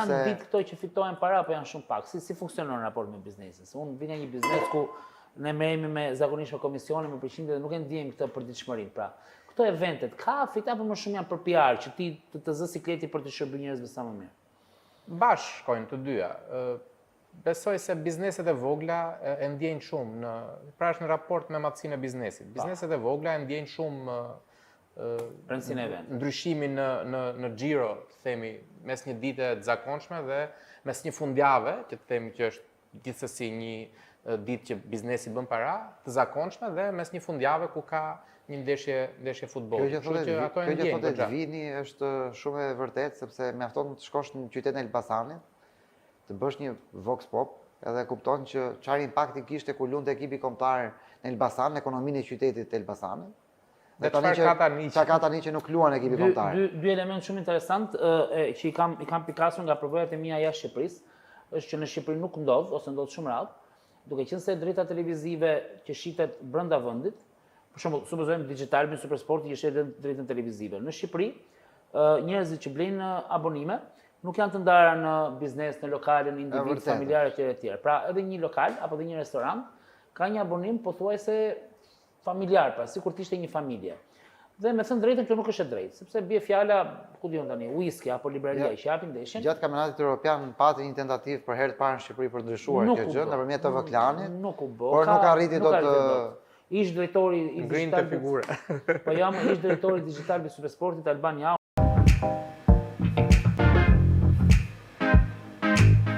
janë ditë këto që fitojnë para, apo janë shumë pak? Si funksionon raport me biznesin? Se unë vi nga një biznes ku ne merremi me zakonisht me komisione, me përqindje dhe nuk e ndjejmë këtë për ditëshmërinë. Pra, këto eventet, ka fita apo më shumë janë për PR, që ti të zë sikleti për të shërbyr njerëzve sa më mirë? Bashkë shkojnë të dyja. Besoj se bizneset e vogla e ndjejnë shumë, pra është në raport me matësinë e biznesit. Bizneset e vogla e ndjejnë shumë ndryshimin në xhiro, themi, mes një dite të zakonshme dhe mes një fundjave, që të themi që është gjithsesi një ditë që biznesi bën para, të zakonshme dhe mes një fundjave ku ka një ndeshje futbolli. Kjo që thotë vini është shumë e vërtetë, sepse mjafton të shkosh në qytetin e Elbasanit, të bësh një vox pop, edhe kupton që çfarë impakti kishte kur lundte ekipi kombëtar në Elbasan, në ekonominë e qytetit të Elbasanit. Dhe çfarë ka tani që nuk luan ekipi kombëtar. Dy element shumë interesant që i kam pikasur nga përvojat e mia jashtë Shqipërisë, është që në Shqipëri nuk ndodh ose ndodh shumë rrallë, duke qenë se drejta televizive që shitet brenda vendit, për shembull, supozojmë Digitalbi, Supersporti që shitet drejtën televizive. Në Shqipëri, njerëzit që blejnë abonime nuk janë të ndara në biznes, në lokale, në individ, familjare etj. Pra, edhe një lokal apo edhe një restoran ka një abonim pothuajse familjar, pra, sikur të ishte një familje. Dhe me thënë drejtën, kjo nuk është e drejtë, sepse bie fjala, ku diun tani, whisky apo libreria që japin ndeshjen. Gjatë kampionatit evropian pati një tentativë për herë të parë në Shqipëri për ndryshuar kjo gjë nëpërmjet TV Klanit. Nuk u bë. Por nuk arriti dot ish drejtori i Digitalbi. Po jam ish drejtori i Digitalbi Supersportit Alban Jau.